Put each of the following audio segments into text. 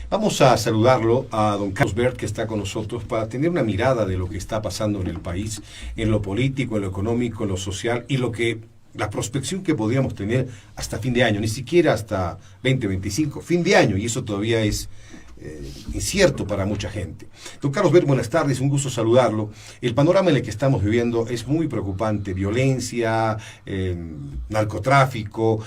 Vamos a saludarlo a don Carlos Bert, que está con nosotros, para tener una mirada de lo que está pasando en el país, en lo político, en lo económico, en lo social y la prospección que podríamos tener hasta fin de año, ni siquiera hasta 2025, fin de año, y eso todavía es incierto para mucha gente. Don Carlos Bert, buenas tardes, un gusto saludarlo. El panorama en el que estamos viviendo es muy preocupante: violencia, narcotráfico,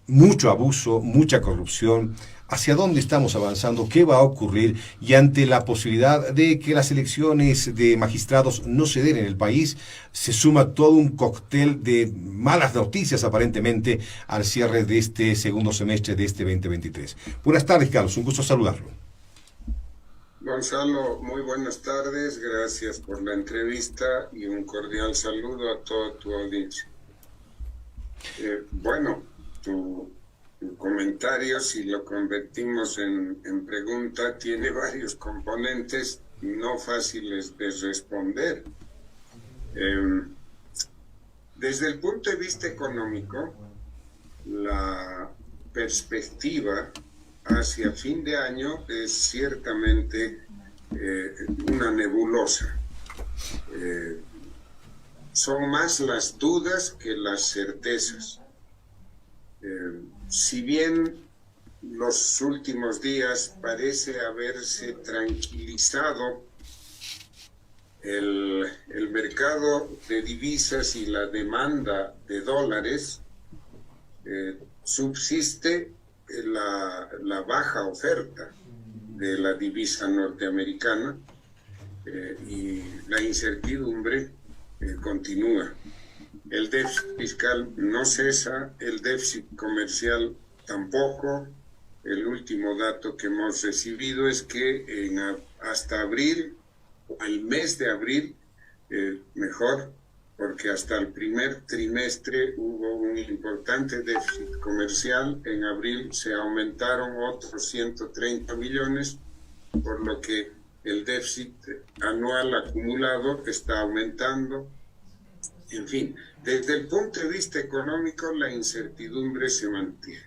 mucho abuso, mucha corrupción. ¿Hacia dónde estamos avanzando? ¿Qué va a ocurrir? Y ante la posibilidad de que las elecciones de magistrados no se den en el país, se suma todo un cóctel de malas noticias aparentemente al cierre de este segundo semestre de este 2023. Buenas tardes, Carlos, un gusto saludarlo. Gonzalo, muy buenas tardes, gracias por la entrevista y un cordial saludo a toda tu audiencia. Tu comentario, si lo convertimos en pregunta, tiene varios componentes no fáciles de responder. Desde el punto de vista económico, la perspectiva hacia fin de año es ciertamente una nebulosa. Son más las dudas que las certezas. Si bien los últimos días parece haberse tranquilizado el mercado de divisas y la demanda de dólares, subsiste la baja oferta de la divisa norteamericana y la incertidumbre continúa. El déficit fiscal no cesa, el déficit comercial tampoco. El último dato que hemos recibido es que hasta abril, el mes de abril, mejor, porque hasta el primer trimestre hubo un importante déficit comercial. En abril se aumentaron otros 130 millones, por lo que el déficit anual acumulado está aumentando. En fin, desde el punto de vista económico, la incertidumbre se mantiene.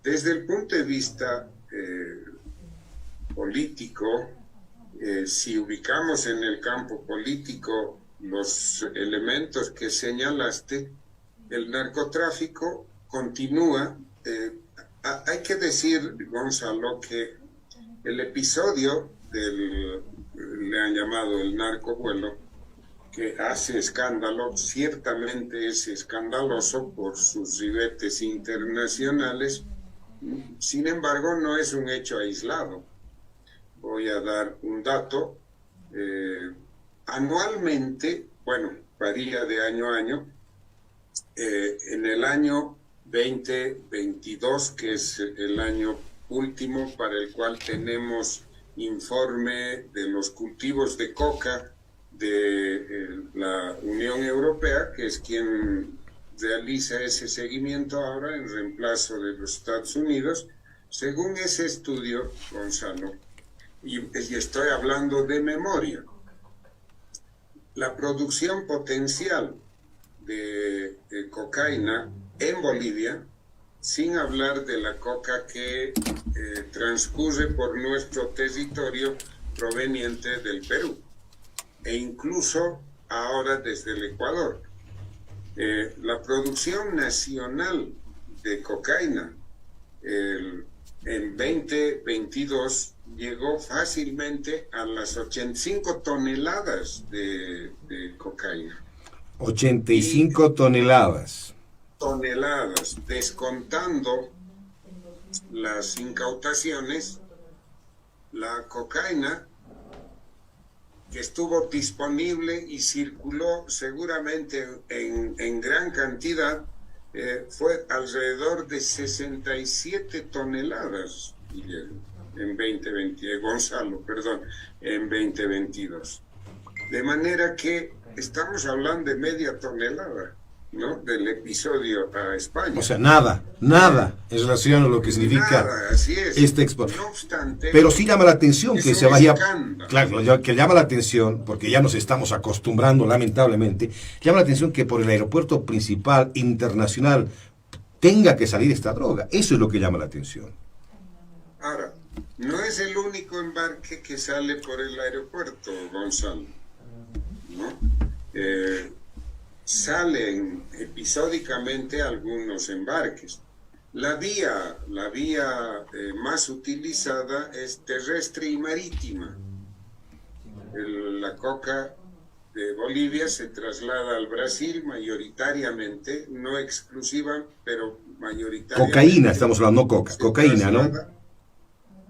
Desde el punto de vista político, si ubicamos en el campo político los elementos que señalaste, el narcotráfico continúa. Hay que decir, Gonzalo, que el episodio le han llamado el narcovuelo, que hace escándalo, ciertamente es escandaloso por sus ribetes internacionales. Sin embargo, no es un hecho aislado. Voy a dar un dato. Anualmente, varía de año a año, en el año 2022, que es el año último para el cual tenemos informe de los cultivos de coca de la Unión Europea, que es quien realiza ese seguimiento ahora en reemplazo de los Estados Unidos. Según ese estudio, Gonzalo, y estoy hablando de memoria, la producción potencial de cocaína en Bolivia, sin hablar de la coca que transcurre por nuestro territorio proveniente del Perú, e incluso ahora desde el Ecuador. La producción nacional de cocaína en 2022 llegó fácilmente a las 85 toneladas de cocaína. 85 toneladas. Descontando las incautaciones, la cocaína que estuvo disponible y circuló seguramente en gran cantidad, fue alrededor de 67 toneladas, en 2022. De manera que estamos hablando de media tonelada, ¿no?, del episodio a España. O sea, nada en relación a lo que significa así es. Este expo. No obstante, pero sí llama la atención que se vaya, escándalo. claro, que llama la atención, porque ya nos estamos acostumbrando lamentablemente, llama la atención que por el aeropuerto principal internacional tenga que salir esta droga. Eso es lo que llama la atención. Ahora, no es el único embarque que sale por el aeropuerto, Gonzalo, ¿no? Salen episódicamente algunos embarques. La vía más utilizada es terrestre y marítima. La coca de Bolivia se traslada al Brasil mayoritariamente, no exclusiva, pero mayoritariamente. Cocaína, estamos hablando, coca, cocaína, ¿no?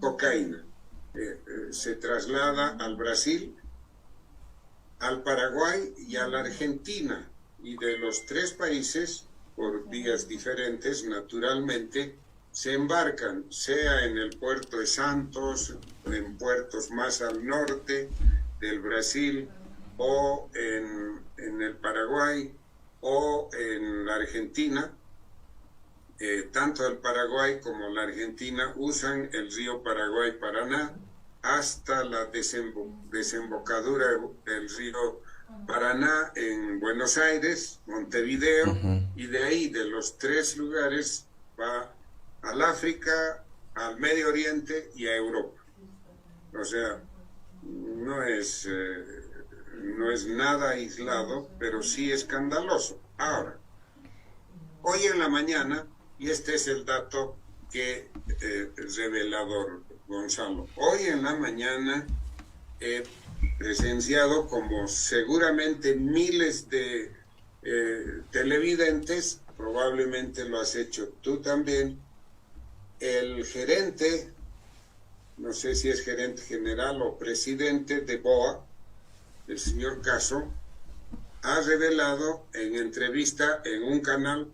Cocaína. Se traslada al Brasil, al Paraguay y a la Argentina. Y de los tres países, por vías diferentes, naturalmente, se embarcan, sea en el puerto de Santos, en puertos más al norte del Brasil, o en el Paraguay, o en la Argentina. Tanto el Paraguay como la Argentina usan el río Paraguay-Paraná hasta la desembocadura del río Paraná en Buenos Aires, Montevideo, y de ahí, de los tres lugares, va al África, al Medio Oriente y a Europa. O sea, no es nada aislado, pero sí escandaloso. Ahora, hoy en la mañana, y este es el dato que revelador, Gonzalo, hoy en la mañana he presenciado, como seguramente miles de televidentes, probablemente lo has hecho tú también, el gerente, no sé si es gerente general o presidente de BOA, el señor Caso, ha revelado en entrevista en un canal,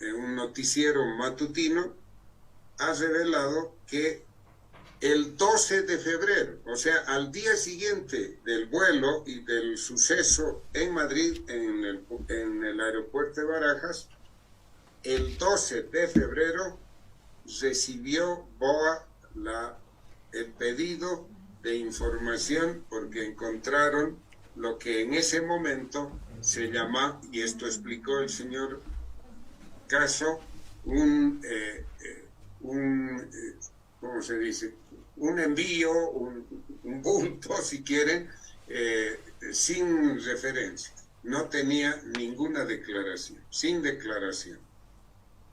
en un noticiero matutino, ha revelado que el 12 de febrero, o sea, al día siguiente del vuelo y del suceso en Madrid, en el aeropuerto de Barajas, el 12 de febrero recibió BOA el pedido de información porque encontraron lo que en ese momento se llama, y esto explicó el señor Caso, ¿cómo se dice? Un envío, un bulto, si quieren, sin referencia. No tenía ninguna declaración, sin declaración.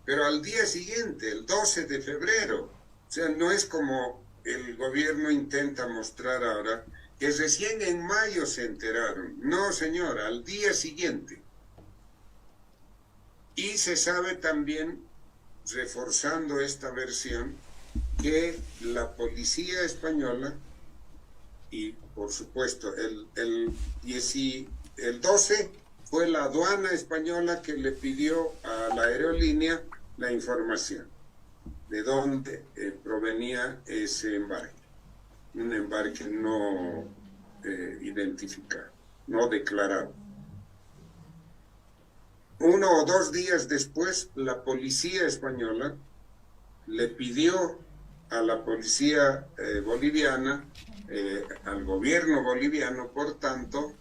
Pero al día siguiente, el 12 de febrero, o sea, no es como el gobierno intenta mostrar ahora, que recién en mayo se enteraron. No, señor, al día siguiente. Y se sabe también, reforzando esta versión, que la policía española, y por supuesto el 12 fue la aduana española que le pidió a la aerolínea la información de dónde provenía ese embarque, un embarque no identificado, no declarado. 1 o 2 días después, la policía española le pidió a la policía boliviana, al gobierno boliviano, por tanto,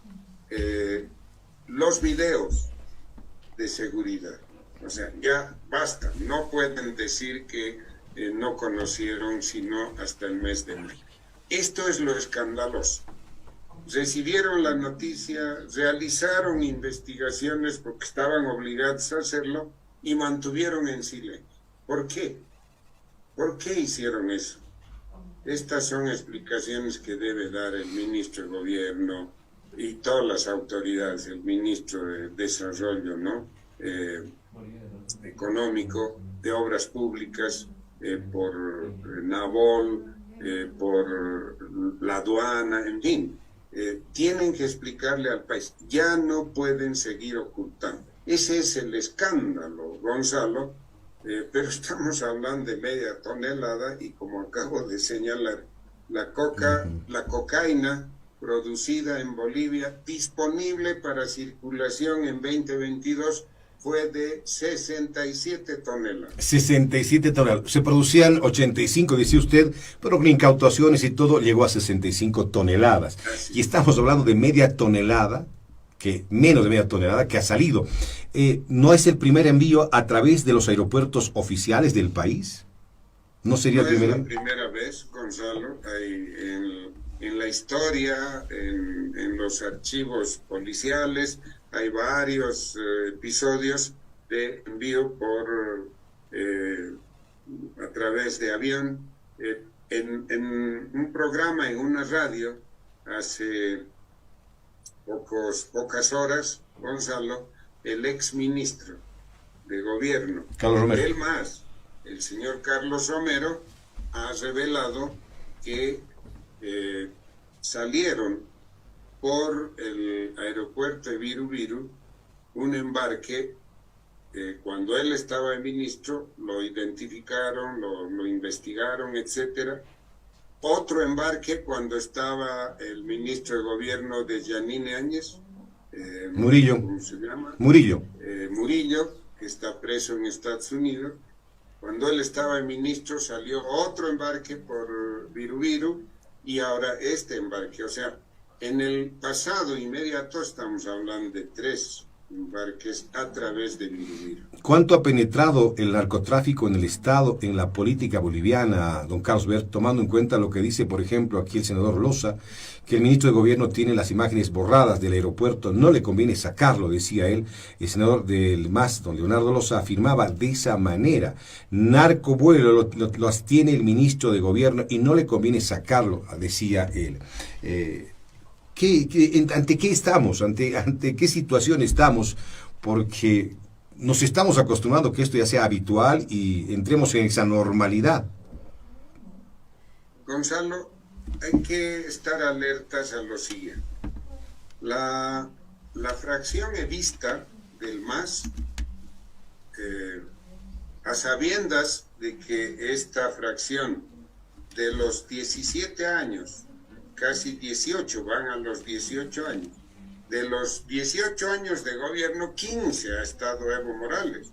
los videos de seguridad. O sea, ya basta, no pueden decir que no conocieron sino hasta el mes de mayo. Esto es lo escandaloso. Recibieron la noticia, realizaron investigaciones porque estaban obligados a hacerlo y mantuvieron en silencio. ¿Por qué? ¿Por qué hicieron eso? Estas son explicaciones que debe dar el ministro de Gobierno y todas las autoridades, el ministro de Desarrollo, ¿no? Económico, de Obras Públicas, por Nabol, por la aduana, en fin. Tienen que explicarle al país, ya no pueden seguir ocultando. Ese es el escándalo, Gonzalo, pero estamos hablando de media tonelada y, como acabo de señalar, la cocaína producida en Bolivia, disponible para circulación en 2022, fue de 67 toneladas. 67 toneladas. Se producían 85, decía usted, pero con incautaciones y todo llegó a 65 toneladas. Así. Y estamos hablando de media tonelada, menos de media tonelada, que ha salido. ¿No es el primer envío a través de los aeropuertos oficiales del país? ¿No sería No el es primer la envío? primera vez. vez, Gonzalo, en la historia, en los archivos policiales, hay varios episodios de envío a través de avión. En un programa, en una radio, hace pocas horas, Gonzalo, el ex ministro de gobierno, Carlos Romero. Él más, el señor Carlos Romero, ha revelado que salieron por el aeropuerto de Viru Viru un embarque. Cuando él estaba ministro, lo identificaron, lo investigaron, etcétera. Otro embarque cuando estaba el ministro de gobierno de Yanine Áñez, Murillo. ¿cómo se llama? Murillo. Murillo, que está preso en Estados Unidos. Cuando él estaba ministro salió otro embarque por Viru Viru y ahora este embarque. O sea, en el pasado inmediato estamos hablando de 3 embarques a través de Viru Viru. ¿Cuánto ha penetrado el narcotráfico en el Estado, en la política boliviana, don Carlos Bert, tomando en cuenta lo que dice, por ejemplo, aquí el senador Loza, que el ministro de Gobierno tiene las imágenes borradas del aeropuerto, no le conviene sacarlo, decía él. El senador del MAS, don Leonardo Loza, afirmaba de esa manera: narcovuelo las tiene el ministro de Gobierno y no le conviene sacarlo, decía él. ¿Ante qué estamos? ¿Ante qué situación estamos? Porque nos estamos acostumbrando a que esto ya sea habitual y entremos en esa normalidad. Gonzalo, hay que estar alertas a lo siguiente. La fracción evista del MAS, a sabiendas de que esta fracción de los 17 años, casi 18, van a los 18 años. De los 18 años de gobierno, 15 ha estado Evo Morales.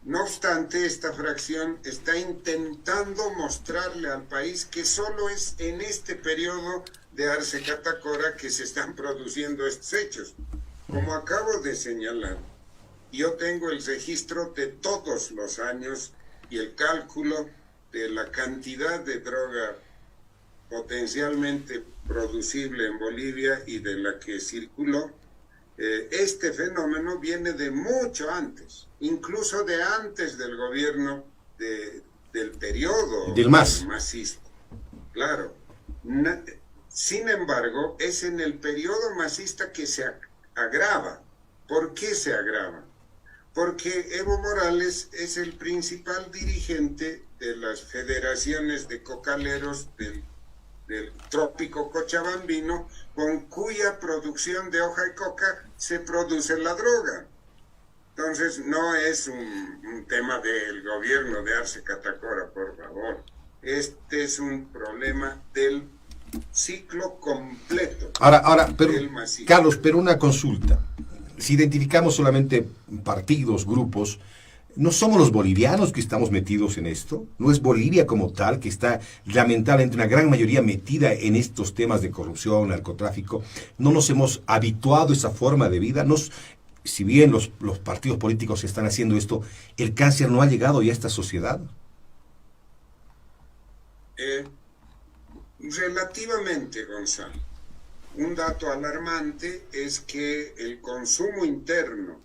No obstante, esta fracción está intentando mostrarle al país que solo es en este periodo de Arce Catacora que se están produciendo estos hechos. Como acabo de señalar, yo tengo el registro de todos los años y el cálculo de la cantidad de droga potencialmente producible en Bolivia y de la que circuló. Este fenómeno viene de mucho antes, incluso de antes del gobierno del periodo del MAS. masista. Claro. Sin embargo, es en el periodo masista que se agrava. ¿Por qué se agrava? Porque Evo Morales es el principal dirigente de las federaciones de cocaleros del trópico cochabambino, con cuya producción de hoja de coca se produce la droga. Entonces, no es un tema del gobierno de Arce Catacora, por favor. Este es un problema del ciclo completo. Ahora, pero, Carlos, pero una consulta. Si identificamos solamente partidos, grupos, ¿no somos los bolivianos que estamos metidos en esto? ¿No es Bolivia como tal que está lamentablemente una gran mayoría metida en estos temas de corrupción, narcotráfico? ¿No nos hemos habituado a esa forma de vida? Si bien los partidos políticos están haciendo esto, ¿el cáncer no ha llegado ya a esta sociedad? Relativamente, Gonzalo. Un dato alarmante es que el consumo interno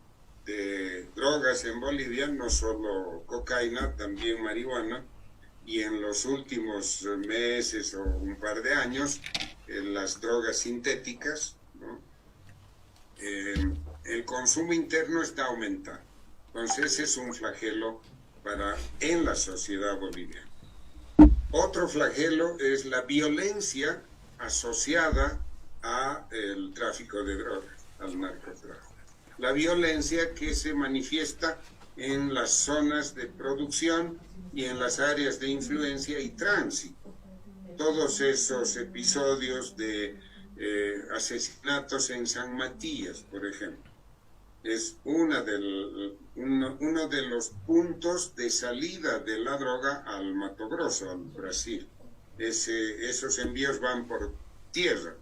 de drogas en Bolivia, no solo cocaína, también marihuana, y en los últimos meses o un par de años, las drogas sintéticas, ¿no? El consumo interno está aumentando. Entonces ese es un flagelo en la sociedad boliviana. Otro flagelo es la violencia asociada al tráfico de drogas, al narcotráfico. La violencia que se manifiesta en las zonas de producción y en las áreas de influencia y tránsito. Todos esos episodios de asesinatos en San Matías, por ejemplo, es uno de los puntos de salida de la droga al Mato Grosso, al Brasil. Esos envíos van por tierra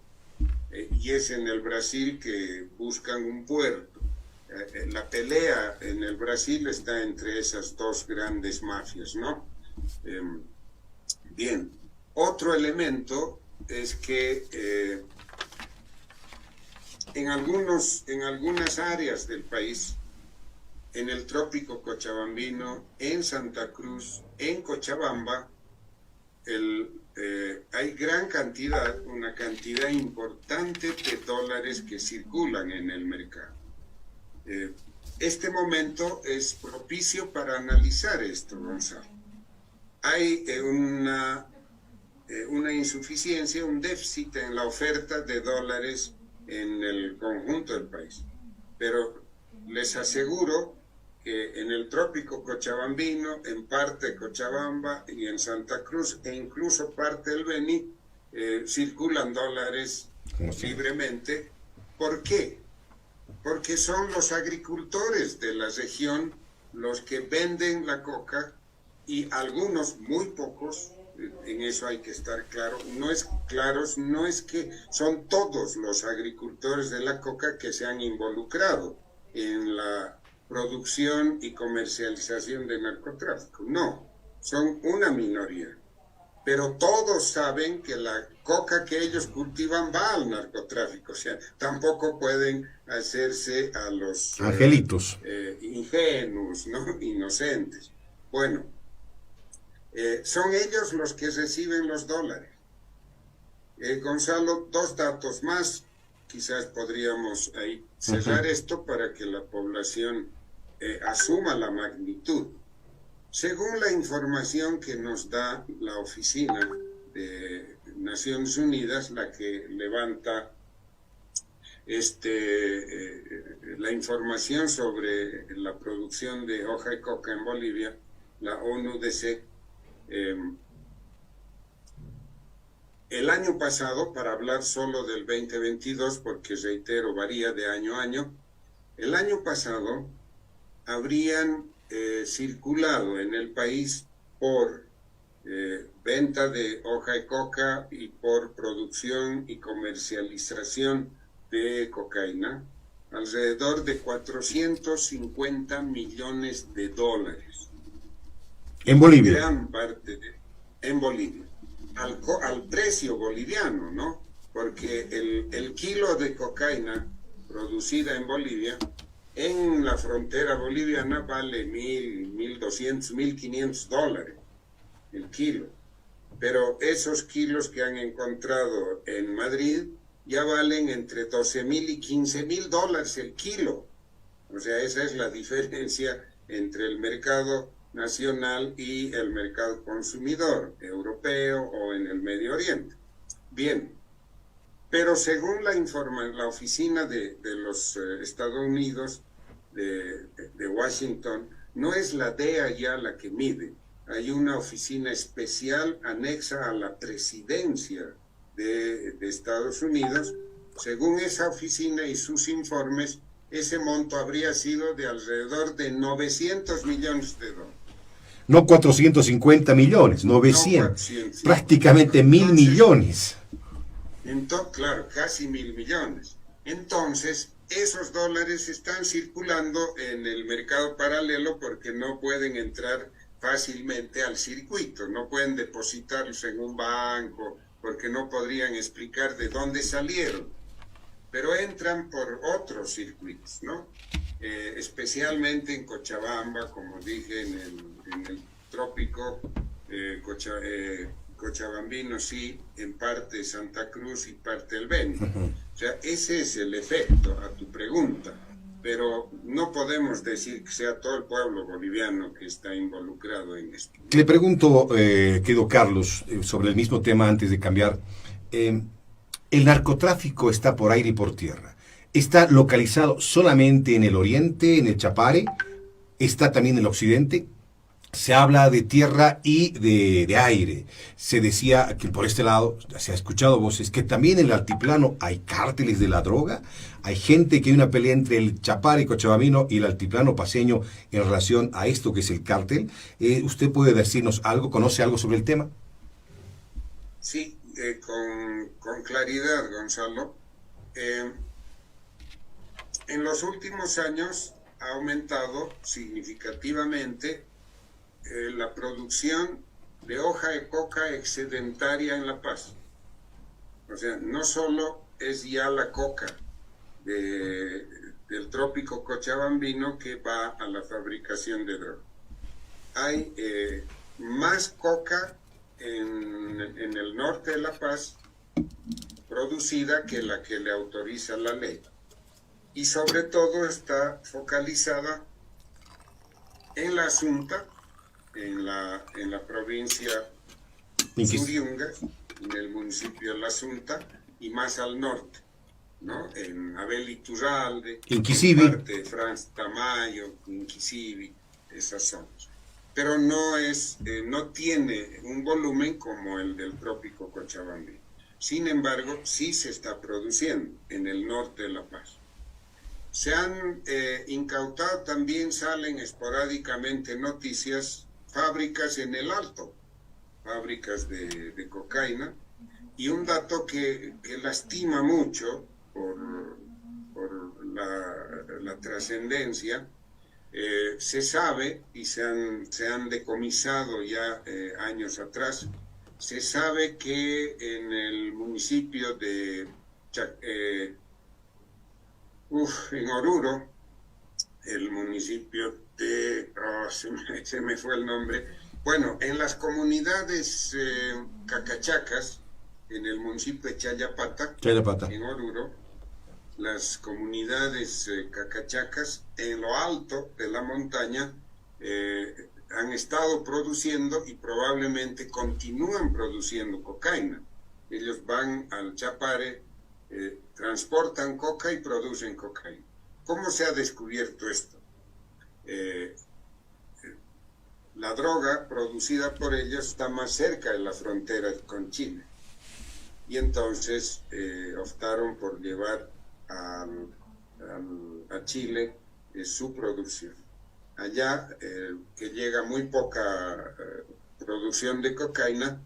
y es en el Brasil que buscan un puerto. La pelea en el Brasil está entre esas dos grandes mafias, ¿no? Bien, otro elemento es que en algunas áreas del país, en el trópico cochabambino, en Santa Cruz, en Cochabamba, hay una cantidad importante de dólares que circulan en el mercado. Este momento es propicio para analizar esto, Gonzalo. Hay una insuficiencia, un déficit en la oferta de dólares en el conjunto del país. Pero les aseguro que en el trópico cochabambino, en parte Cochabamba y en Santa Cruz, e incluso parte del Beni, circulan dólares libremente. ¿Por qué? Porque son los agricultores de la región los que venden la coca, y algunos, muy pocos, en eso hay que estar claro, no es que son todos los agricultores de la coca que se han involucrado en la producción y comercialización de narcotráfico. No, son una minoría. Pero todos saben que la coca que ellos cultivan va al narcotráfico. O sea, tampoco pueden hacerse a los angelitos ingenuos, ¿no? Inocentes. Bueno, son ellos los que reciben los dólares. Gonzalo, 2 datos más. Quizás podríamos ahí cerrar esto para que la población asuma la magnitud. Según la información que nos da la Oficina de Naciones Unidas, la que levanta la información sobre la producción de hoja de coca en Bolivia, la ONUDC, el año pasado, para hablar solo del 2022, porque reitero, varía de año a año, el año pasado habrían circulado en el país por venta de hoja de coca y por producción y comercialización de cocaína alrededor de 450 millones de dólares. En Bolivia. Gran parte en Bolivia. Al precio boliviano, ¿no? Porque el kilo de cocaína producida en Bolivia, en la frontera boliviana, vale $1,000, $1,200, $1,500 el kilo. Pero esos kilos que han encontrado en Madrid ya valen entre $12,000 y $15,000 el kilo. O sea, esa es la diferencia entre el mercado nacional y el mercado consumidor europeo o en el Medio Oriente. Bien, pero según la oficina de los Estados Unidos de Washington, no es la DEA ya la que mide. Hay una oficina especial anexa a la presidencia de Estados Unidos. Según esa oficina y sus informes, ese monto habría sido de alrededor de 900 millones de dólares. No 450 millones, 900. Prácticamente 1.000 millones. Claro, casi 1.000 millones. Entonces, esos dólares están circulando en el mercado paralelo porque no pueden entrar fácilmente al circuito, no pueden depositarlos en un banco porque no podrían explicar de dónde salieron, pero entran por otros circuitos, ¿no? Especialmente en Cochabamba, como dije, en el trópico cochabambino, sí, en parte Santa Cruz y parte el Beni. O sea, ese es el efecto a tu pregunta, pero no podemos decir que sea todo el pueblo boliviano que está involucrado en esto. Le pregunto, querido Carlos, sobre el mismo tema antes de cambiar. El narcotráfico está por aire y por tierra. ¿Está localizado solamente en el oriente, en el Chapare? ¿Está también en el occidente? Se habla de tierra y de aire. Se decía que por este lado, se ha escuchado voces, que también en el altiplano hay cárteles de la droga. Hay gente que hay una pelea entre el Chapare cochabambino y el altiplano paceño en relación a esto que es el cártel. ¿Usted puede decirnos algo, conoce algo sobre el tema? Sí, con claridad, Gonzalo. En los últimos años ha aumentado significativamente la producción de hoja de coca excedentaria en La Paz. O sea, no solo es ya la coca del trópico cochabambino que va a la fabricación de droga. Hay más coca en el norte de La Paz producida que la que le autoriza la ley. Y sobre todo está focalizada en la Asunta, en la provincia Suriunga, en el municipio de La Asunta, y más al norte, ¿no? En Abel Iturralde, Inquisivi, en parte de Franz Tamayo, Inquisivi, esas zonas. Pero no tiene un volumen como el del trópico cochabambino. Sin embargo, sí se está produciendo en el norte de La Paz. Se han incautado, también salen esporádicamente noticias, fábricas en el Alto, fábricas de cocaína, y un dato que lastima mucho por la trascendencia. Se sabe, y se han decomisado ya años atrás, se sabe que en el municipio de en Oruro, el municipio de... se me fue el nombre. Bueno, en las comunidades cacachacas, en el municipio de Chayapata, en Oruro, las comunidades cacachacas en lo alto de la montaña han estado produciendo y probablemente continúan produciendo cocaína. Ellos van al Chapare, transportan coca y producen cocaína. ¿Cómo se ha descubierto esto? La droga producida por ellos está más cerca de la frontera con Chile. Y entonces optaron por llevar a Chile su producción. Allá, que llega muy poca producción de cocaína,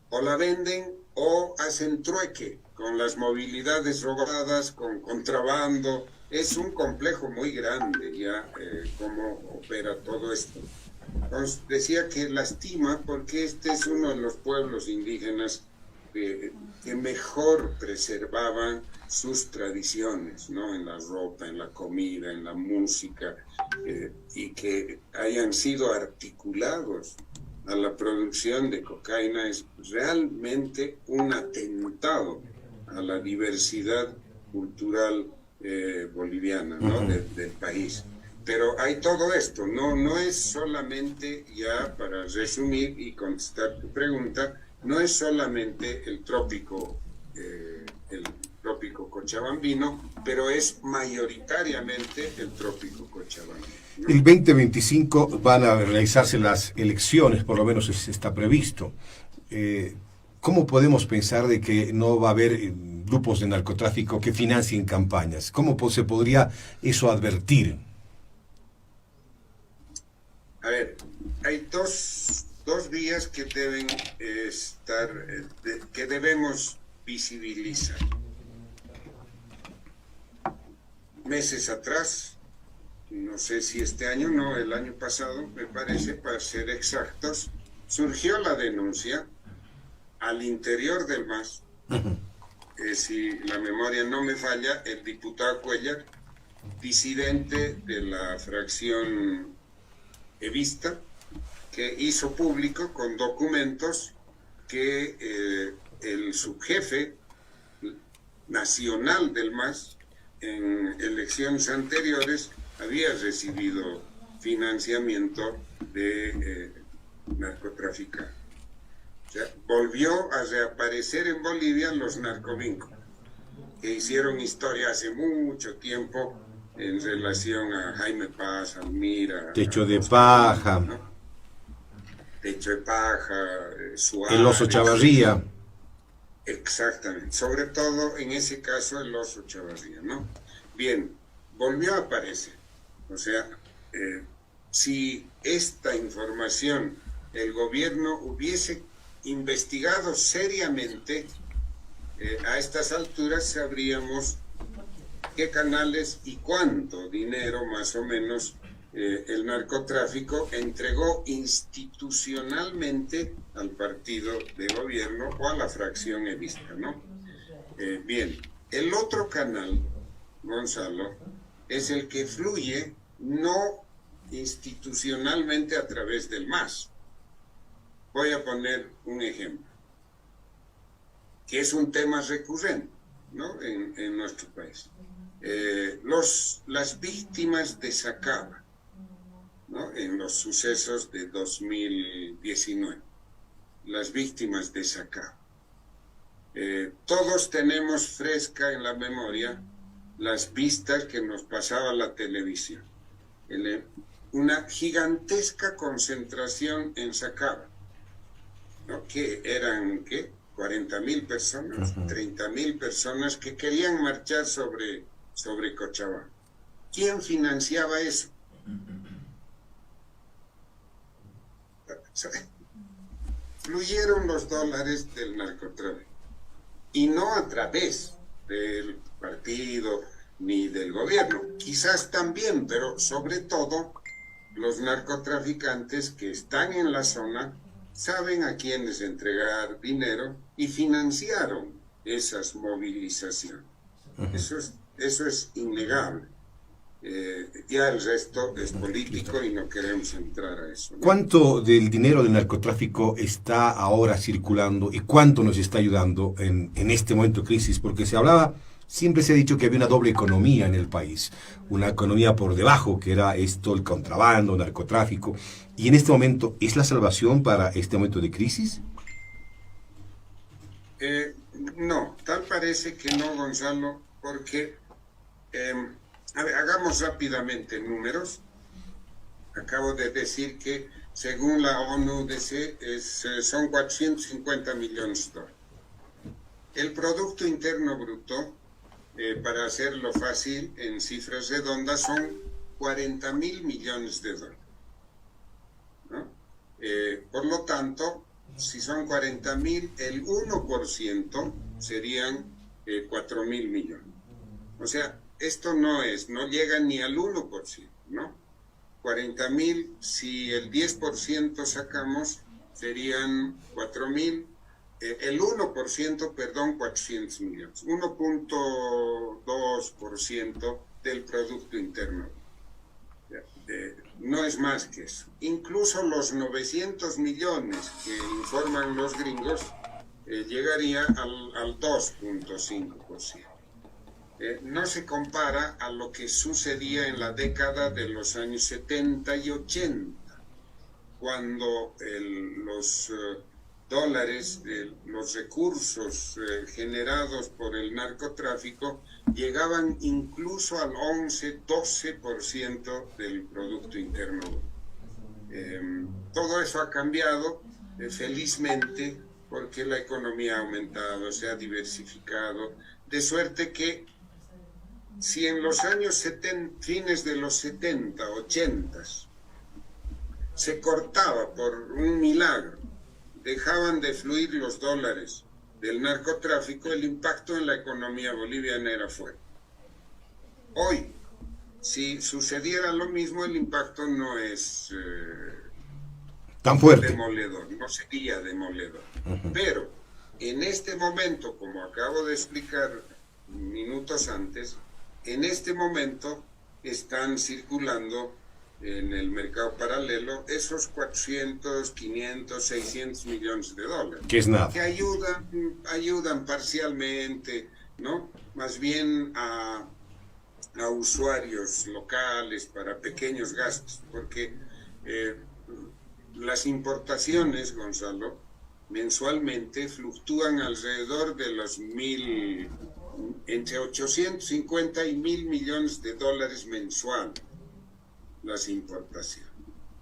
o la venden o hacen trueque con las movilidades robadas, con contrabando. Es un complejo muy grande ya cómo opera todo esto. Entonces, decía que lastima porque este es uno de los pueblos indígenas que mejor preservaban sus tradiciones, ¿no? En la ropa, en la comida, en la música, y que hayan sido articulados a la producción de cocaína es realmente un atentado a la diversidad cultural boliviana, ¿no? Del país. Pero hay todo esto, no es solamente, ya para resumir y contestar tu pregunta, no es solamente el trópico cochabambino, pero es mayoritariamente el trópico cochabambino, ¿no? El 2025 van a realizarse las elecciones, por lo menos está previsto. ¿Cómo podemos pensar de que no va a haber grupos de narcotráfico que financien campañas? ¿Cómo se podría eso advertir? A ver, hay dos vías que deben estar, que debemos visibilizar. Meses atrás, no sé si este año, no, el año pasado, me parece, para ser exactos, surgió la denuncia al interior del MAS, si la memoria no me falla, el diputado Cuellar, disidente de la fracción evista, que hizo público con documentos que el subjefe nacional del MAS en elecciones anteriores había recibido financiamiento de narcotraficantes. O sea, volvió a reaparecer en Bolivia los narcovínculos, que hicieron historia hace mucho tiempo en relación a Jaime Paz, Almira... Techo de Paja, ¿no? Techo de Paja, Suárez... El Oso Chavarría. Exactamente, sobre todo en ese caso el Oso Chavarría, ¿no? Bien, volvió a aparecer. O sea, si esta información el gobierno hubiese investigado seriamente, a estas alturas sabríamos qué canales y cuánto dinero más o menos el narcotráfico entregó institucionalmente al partido de gobierno o a la fracción evista, ¿no? Bien, el otro canal, Gonzalo, es el que fluye no institucionalmente a través del MAS. Voy a poner un ejemplo, que es un tema recurrente, ¿no? en nuestro país. Las víctimas de Sacaba, ¿no? En los sucesos de 2019, las víctimas de Sacaba. Todos tenemos fresca en la memoria las vistas que nos pasaba la televisión. Una gigantesca concentración en Sacaba, ¿no? Que eran, ¿qué? 40.000 personas, 30.000 personas que querían marchar sobre Cochabamba. ¿Quién financiaba eso? Fluyeron los dólares del narcotráfico, y no a través del partido ni del gobierno, quizás también, pero sobre todo los narcotraficantes que están en la zona saben a quiénes entregar dinero y financiaron esas movilizaciones. Eso es innegable. Ya el resto es político y no queremos entrar a eso, ¿no? ¿Cuánto del dinero del narcotráfico está ahora circulando y cuánto nos está ayudando en este momento de crisis? Porque siempre se ha dicho que había una doble economía en el país, una economía por debajo, que era esto, el contrabando, el narcotráfico, y en este momento, ¿es la salvación para este momento de crisis? No, tal parece que no, Gonzalo, porque a ver, hagamos rápidamente números. Acabo de decir que según la ONU-DC son 450 millones de dólares. El Producto Interno Bruto, para hacerlo fácil en cifras redondas, son 40.000 millones de dólares, ¿no? Por lo tanto, si son 40.000, el 1% serían 4.000 millones. O sea, esto no llega ni al 1%, ¿no? 40.000, si el 10% sacamos, serían 4.000, el 1%, perdón, 400 millones, 1.2% del Producto Interno. No es más que eso. Incluso los 900 millones que informan los gringos llegaría al 2.5%. No se compara a lo que sucedía en la década de los años 70 y 80, cuando los dólares, los recursos generados por el narcotráfico llegaban incluso al 11-12% del Producto Interno. Todo eso ha cambiado, felizmente, porque la economía ha aumentado, se ha diversificado, de suerte que si en los años 70, fines de los 70, 80, se cortaba por un milagro, dejaban de fluir los dólares del narcotráfico, el impacto en la economía boliviana era fuerte. Hoy, si sucediera lo mismo, el impacto no es tan fuerte, demoledor, no sería demoledor. Pero en este momento, como acabo de explicar minutos antes, en este momento están circulando en el mercado paralelo esos 400, 500, 600 millones de dólares. Que es nada. Que ayudan parcialmente, ¿no? Más bien a usuarios locales para pequeños gastos, porque las importaciones, Gonzalo, mensualmente fluctúan alrededor de los entre 850 y 1.000 millones de dólares mensuales, las importaciones.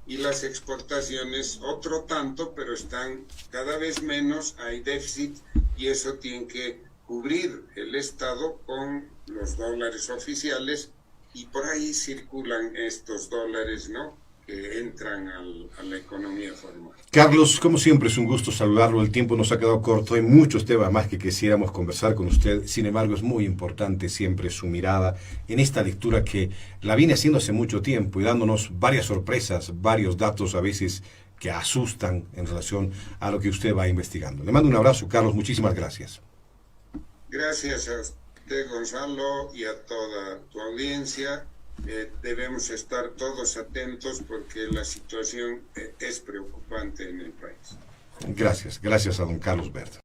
Y las exportaciones otro tanto, pero están cada vez menos, hay déficit, y eso tiene que cubrir el Estado con los dólares oficiales, y por ahí circulan estos dólares, ¿no? que entran a la economía formal. Carlos, como siempre es un gusto saludarlo, el tiempo nos ha quedado corto, hay muchos temas más que quisiéramos conversar con usted, sin embargo es muy importante siempre su mirada en esta lectura que la viene haciendo hace mucho tiempo y dándonos varias sorpresas, varios datos a veces que asustan en relación a lo que usted va investigando. Le mando un abrazo, Carlos, muchísimas gracias. Gracias a usted, Gonzalo, y a toda tu audiencia. Debemos estar todos atentos porque la situación es preocupante en el país. Gracias a don Carlos Bert.